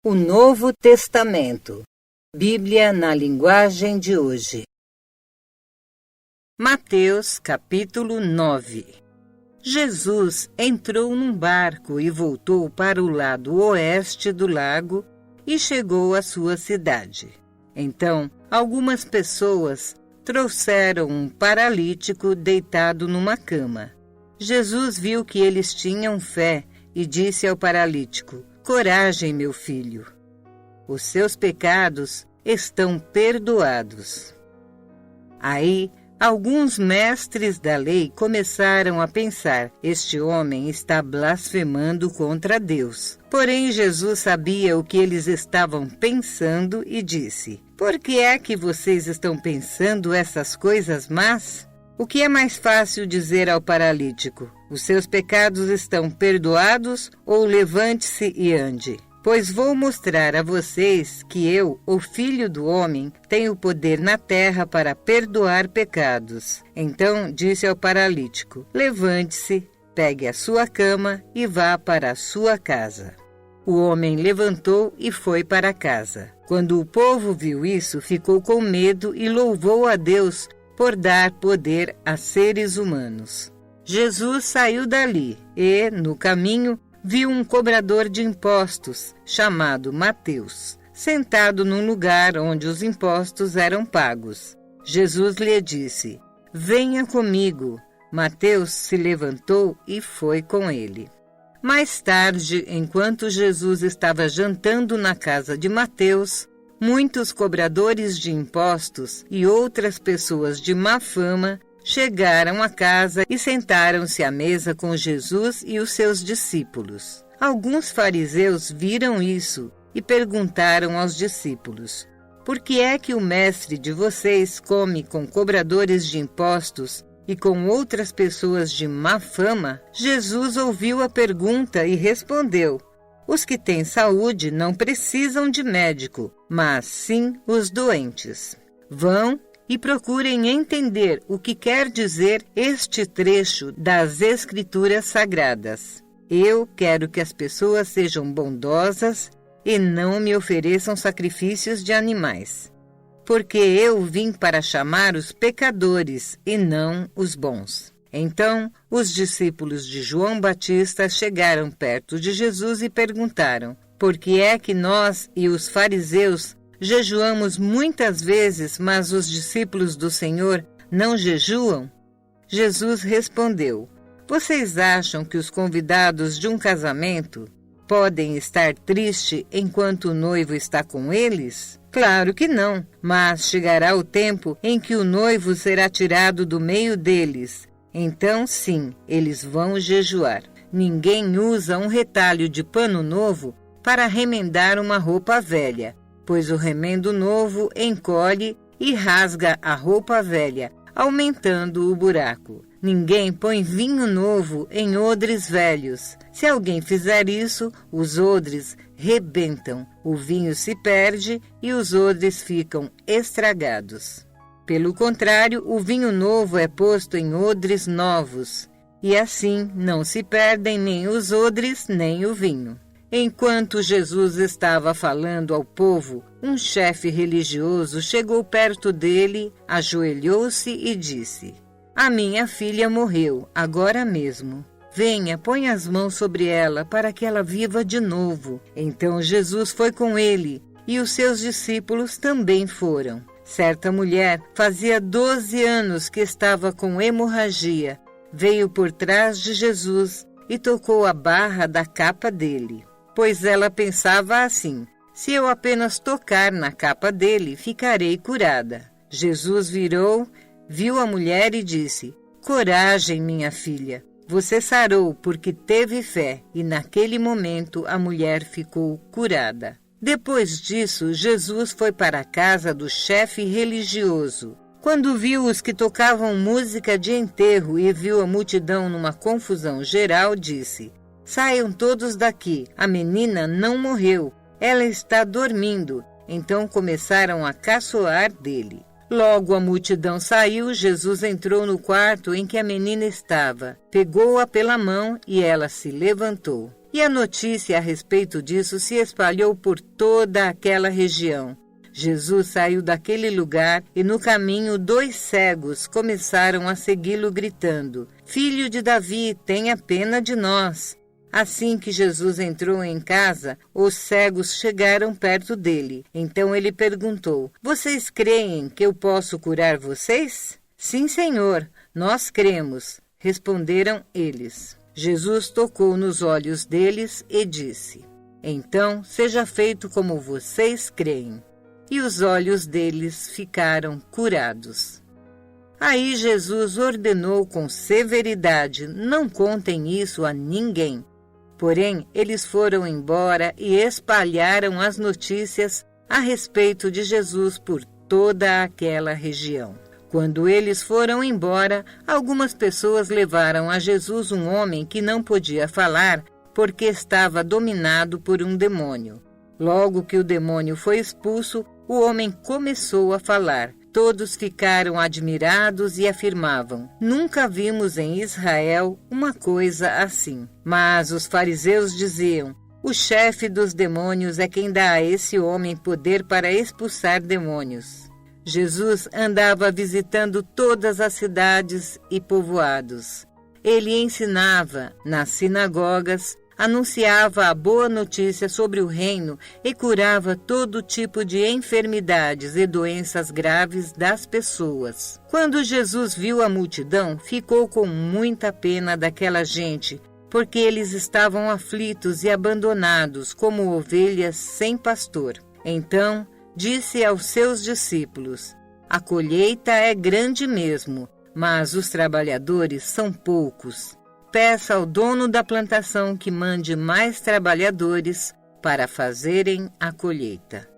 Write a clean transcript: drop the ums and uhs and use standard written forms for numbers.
O Novo Testamento, Bíblia na linguagem de hoje. Mateus, capítulo 9. Jesus entrou num barco e voltou para o lado oeste do lago e chegou à sua cidade. Então, algumas pessoas trouxeram um paralítico deitado numa cama. Jesus viu que eles tinham fé e disse ao paralítico: "Coragem, meu filho. Os seus pecados estão perdoados." Aí, alguns mestres da lei começaram a pensar: este homem está blasfemando contra Deus. Porém, Jesus sabia o que eles estavam pensando e disse: "Por que é que vocês estão pensando essas coisas más? O que é mais fácil dizer ao paralítico: os seus pecados estão perdoados, ou levante-se e ande? Pois vou mostrar a vocês que eu, o Filho do Homem, tenho poder na terra para perdoar pecados." Então disse ao paralítico: "Levante-se, pegue a sua cama e vá para a sua casa." O homem levantou e foi para casa. Quando o povo viu isso, ficou com medo e louvou a Deus por dar poder a seres humanos. Jesus saiu dali e, no caminho, viu um cobrador de impostos, chamado Mateus, sentado num lugar onde os impostos eram pagos. Jesus lhe disse: "Venha comigo." Mateus se levantou e foi com ele. Mais tarde, enquanto Jesus estava jantando na casa de Mateus, muitos cobradores de impostos e outras pessoas de má fama chegaram à casa e sentaram-se à mesa com Jesus e os seus discípulos. Alguns fariseus viram isso e perguntaram aos discípulos: "Por que é que o mestre de vocês come com cobradores de impostos e com outras pessoas de má fama?" Jesus ouviu a pergunta e respondeu: "Os que têm saúde não precisam de médico, mas sim os doentes. Vão e procurem entender o que quer dizer este trecho das Escrituras Sagradas. Eu quero que as pessoas sejam bondosas e não me ofereçam sacrifícios de animais, porque eu vim para chamar os pecadores e não os bons." Então, os discípulos de João Batista chegaram perto de Jesus e perguntaram: "Por que é que nós e os fariseus jejuamos muitas vezes, mas os discípulos do Senhor não jejuam?" Jesus respondeu: "Vocês acham que os convidados de um casamento podem estar tristes enquanto o noivo está com eles? Claro que não, mas chegará o tempo em que o noivo será tirado do meio deles. Então, sim, eles vão jejuar. Ninguém usa um retalho de pano novo para remendar uma roupa velha, pois o remendo novo encolhe e rasga a roupa velha, aumentando o buraco. Ninguém põe vinho novo em odres velhos. Se alguém fizer isso, os odres rebentam, o vinho se perde e os odres ficam estragados. Pelo contrário, o vinho novo é posto em odres novos, e assim não se perdem nem os odres nem o vinho." Enquanto Jesus estava falando ao povo, um chefe religioso chegou perto dele, ajoelhou-se e disse: "A minha filha morreu, agora mesmo. Venha, põe as mãos sobre ela para que ela viva de novo." Então Jesus foi com ele, e os seus discípulos também foram. Certa mulher, fazia 12 anos que estava com hemorragia, veio por trás de Jesus e tocou a barra da capa dele, pois ela pensava assim: se eu apenas tocar na capa dele, ficarei curada. Jesus virou, viu a mulher e disse: "Coragem, minha filha, você sarou porque teve fé." E naquele momento a mulher ficou curada. Depois disso, Jesus foi para a casa do chefe religioso. Quando viu os que tocavam música de enterro e viu a multidão numa confusão geral, disse: "Saiam todos daqui, a menina não morreu, ela está dormindo." Então começaram a caçoar dele. Logo a multidão saiu, Jesus entrou no quarto em que a menina estava, pegou-a pela mão e ela se levantou. E a notícia a respeito disso se espalhou por toda aquela região. Jesus saiu daquele lugar e no caminho 2 cegos começaram a segui-lo gritando: Filho de Davi, tenha pena de nós. Assim que Jesus entrou em casa, os cegos chegaram perto dele. Então ele perguntou: Vocês creem que eu posso curar vocês? Sim, Senhor, nós cremos, responderam eles. Jesus tocou nos olhos deles e disse: Então seja feito como vocês creem. E os olhos deles ficaram curados. Aí Jesus ordenou com severidade: Não contem isso a ninguém. Porém, eles foram embora e espalharam as notícias a respeito de Jesus por toda aquela região. Quando eles foram embora, algumas pessoas levaram a Jesus um homem que não podia falar porque estava dominado por um demônio. Logo que o demônio foi expulso, o homem começou a falar. Todos ficaram admirados e afirmavam: Nunca vimos em Israel uma coisa assim. Mas os fariseus diziam: O chefe dos demônios é quem dá a esse homem poder para expulsar demônios. Jesus andava visitando todas as cidades e povoados. Ele ensinava nas sinagogas, anunciava a boa notícia sobre o reino e curava todo tipo de enfermidades e doenças graves das pessoas. Quando Jesus viu a multidão, ficou com muita pena daquela gente, porque eles estavam aflitos e abandonados como ovelhas sem pastor. Então, disse aos seus discípulos: A colheita é grande mesmo, mas os trabalhadores são poucos. Peça ao dono da plantação que mande mais trabalhadores para fazerem a colheita.